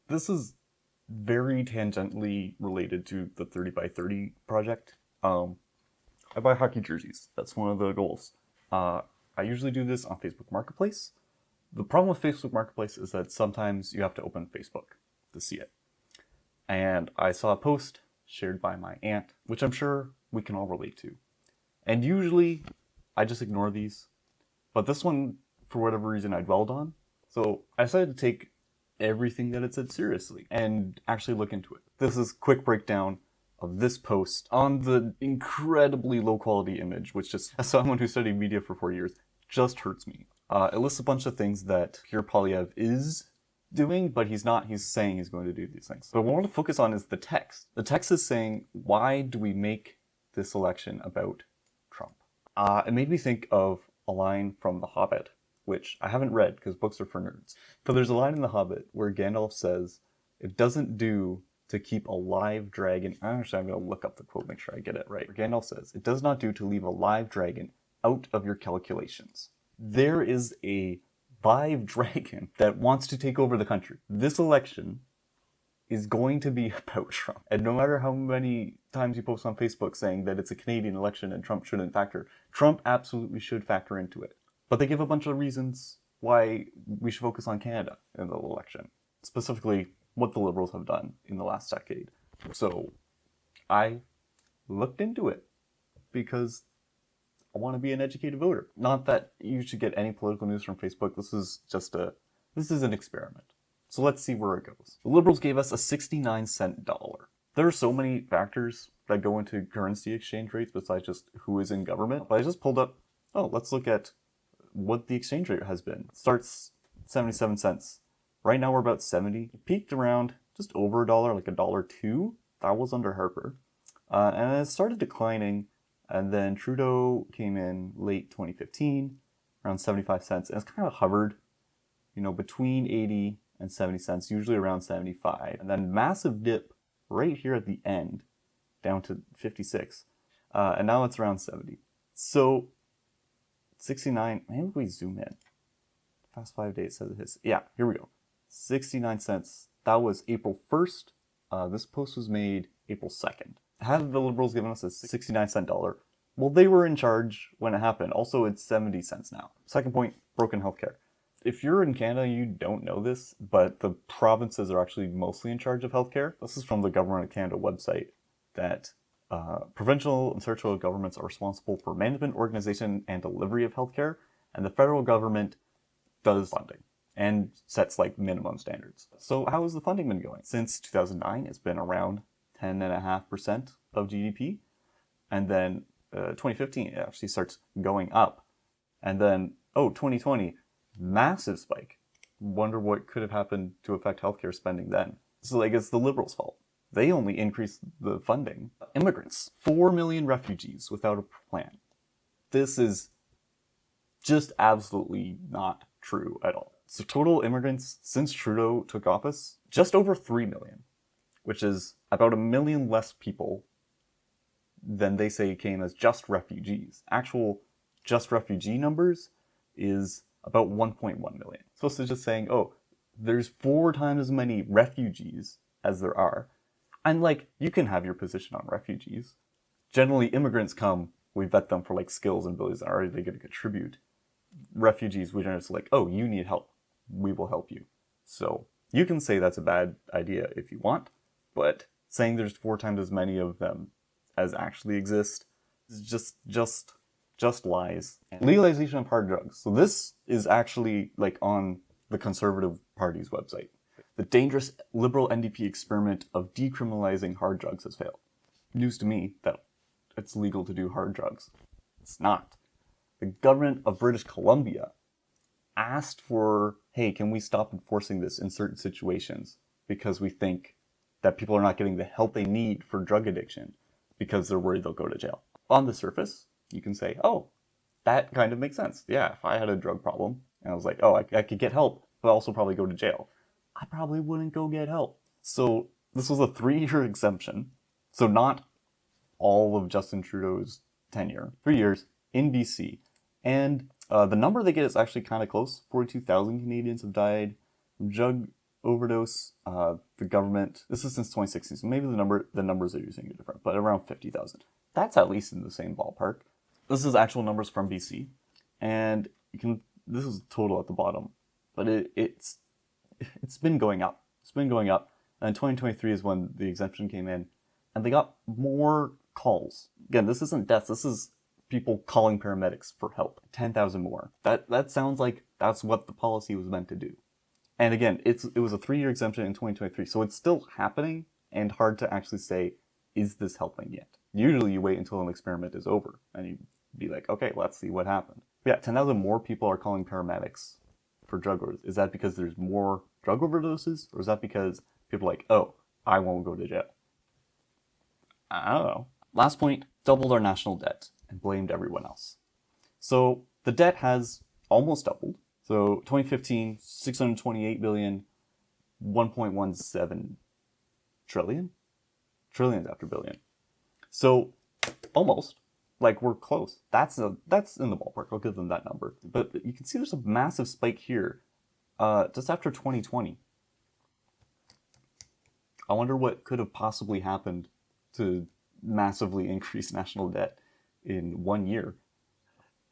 This is very tangentially related to the 30 by 30 project. I buy hockey jerseys. That's one of the goals. I usually do this on Facebook Marketplace. The problem with Facebook Marketplace is that sometimes you have to open Facebook to see it. And I saw a post shared by my aunt, which I'm sure we can all relate to. And usually I just ignore these. But this one, for whatever reason, I dwelled on. So I decided to take everything that it said seriously and actually look into it. This is a quick breakdown of this post on the incredibly low quality image, which just, as someone who studied media for 4 years, just hurts me. It lists a bunch of things that Pierre Poilievre is doing, but he's not. He's saying he's going to do these things. But what I want to focus on is the text. The text is saying, why do we make this election about Trump? It made me think of a line from The Hobbit, which I haven't read because books are for nerds. But there's a line in The Hobbit where Gandalf says, it doesn't do to keep a live dragon. Actually, I'm going to look up the quote, make sure I get it right. Gandalf says, it does not do to leave a live dragon out of your calculations. There is a live dragon that wants to take over the country. This election is going to be about Trump. And no matter how many times you post on Facebook saying that it's a Canadian election and Trump shouldn't factor, Trump absolutely should factor into it. But they give a bunch of reasons why we should focus on Canada in the election. Specifically, what the Liberals have done in the last decade. So I looked into it because I want to be an educated voter. Not that you should get any political news from Facebook. This is an experiment. So let's see where it goes. The Liberals gave us a 69-cent dollar. There are so many factors that go into currency exchange rates besides just who is in government. But I just pulled up, let's look at what the exchange rate has been. It starts 77 cents. Right now we're about 70. It peaked around just over a dollar, like $1.02. That was under Harper. And it started declining. And then Trudeau came in late 2015, around 75 cents. And it's kind of hovered, between 80 and 70 cents, usually around 75. And then massive dip right here at the end, down to 56. And now it's around 70. So 69, maybe we zoom in. Past 5 days says it hits. Yeah, here we go. 69 cents. That was April 1st. This post was made April 2nd. Had the Liberals given us a 69-cent dollar? Well, they were in charge when it happened. Also, it's 70 cents now. Second point, broken healthcare. If you're in Canada, you don't know this, but the provinces are actually mostly in charge of healthcare. This is from the Government of Canada website, that provincial and territorial governments are responsible for management, organization, and delivery of healthcare, and the federal government does funding and sets minimum standards. So how has the funding been going? Since 2009, it's been around 10.5% of GDP. And then 2015, it actually starts going up. And then, 2020, massive spike. Wonder what could have happened to affect healthcare spending then. So it's the Liberals' fault. They only increased the funding. Immigrants, 4 million refugees without a plan. This is just absolutely not true at all. So total immigrants since Trudeau took office, just over 3 million, which is about 1 million less people than they say came as just refugees. Actual just refugee numbers is about 1.1 million. So it's just saying, there's 4 times as many refugees as there are. And you can have your position on refugees. Generally, immigrants come, we vet them for skills and abilities. Are they going to contribute? Refugees, we don't just you need help. We will help you. So you can say that's a bad idea if you want, but saying there's 4 times as many of them as actually exist is just lies. Legalization of hard drugs. So this is actually on the Conservative Party's website. The dangerous Liberal-NDP experiment of decriminalizing hard drugs has failed. News to me that it's legal to do hard drugs. It's not. The government of British Columbia asked for, hey, can we stop enforcing this in certain situations because we think that people are not getting the help they need for drug addiction because they're worried they'll go to jail. On the surface, you can say, that kind of makes sense. Yeah, if I had a drug problem and I was I could get help, but also probably go to jail, I probably wouldn't go get help. So this was a 3-year exemption. So not all of Justin Trudeau's tenure. 3 years in BC. And the number they get is actually kind of close. 42,000 Canadians have died from drug Overdose, the government, this is since 2016, so maybe the numbers they're using are different, but around 50,000. That's at least in the same ballpark. This is actual numbers from BC, and this is total at the bottom, but it's been going up. It's been going up, and 2023 is when the exemption came in, and they got more calls. Again, this isn't deaths, this is people calling paramedics for help. 10,000 more. That sounds like that's what the policy was meant to do. And again, it was a 3-year exemption in 2023, so it's still happening and hard to actually say, is this helping yet? Usually you wait until an experiment is over and you be like, okay, let's see what happened. Yeah, 10,000 more people are calling paramedics for drug overdoses. Is that because there's more drug overdoses, or is that because people are like, oh, I won't go to jail? I don't know. Last point, doubled our national debt and blamed everyone else. So the debt has almost doubled. So 2015, 628 billion, 1.17 trillion? Trillions after billion. So almost, like we're close. That's in the ballpark. I'll give them that number. But you can see there's a massive spike here just after 2020. I wonder what could have possibly happened to massively increase national debt in 1 year.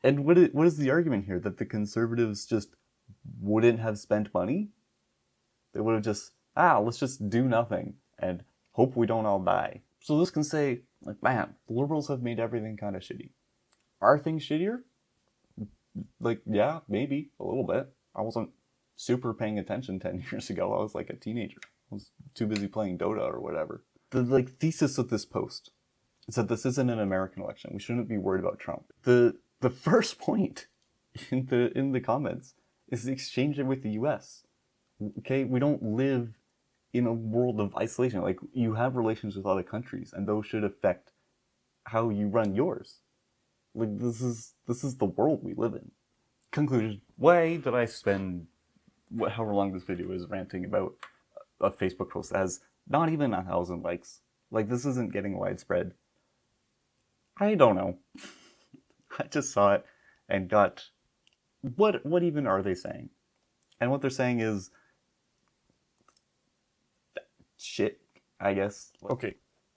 And what is the argument here? That the Conservatives just wouldn't have spent money? They would have just, let's just do nothing and hope we don't all die. So this can say, like, man, the Liberals have made everything kind of shitty. Are things shittier? Like, yeah, maybe, a little bit. I wasn't super paying attention 10 years ago. I was like a teenager. I was too busy playing Dota or whatever. The thesis of this post is that this isn't an American election. We shouldn't be worried about Trump. The first point in the comments is exchange it with the US. Okay, we don't live in a world of isolation. Like, you have relations with other countries, and those should affect how you run yours. Like, this is the world we live in. Conclusion. Why did I spend however long this video is ranting about a Facebook post that has not even 1,000 likes? Like, this isn't getting widespread. I don't know. I just saw it and got, what even are they saying? And what they're saying is shit, I guess. Okay,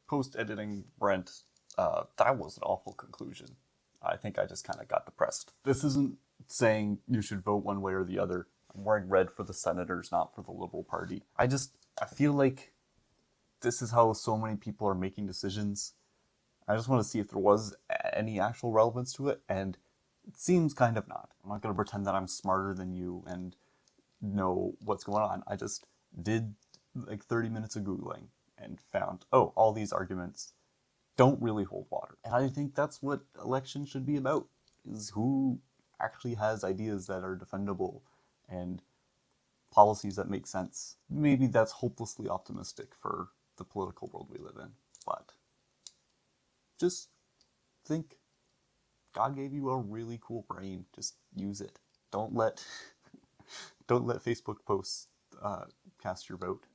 post-editing Brent, that was an awful conclusion. I think I just kind of got depressed. This isn't saying you should vote one way or the other. I'm wearing red for the Senators, not for the Liberal Party. I feel like this is how so many people are making decisions. I just want to see if there was any actual relevance to it, and it seems kind of not. I'm not going to pretend that I'm smarter than you and know what's going on. I just did like 30 minutes of Googling and found, all these arguments don't really hold water. And I think that's what elections should be about, is who actually has ideas that are defendable and policies that make sense. Maybe that's hopelessly optimistic for the political world we live in, but just think, God gave you a really cool brain. Just use it. Don't let Facebook posts cast your vote.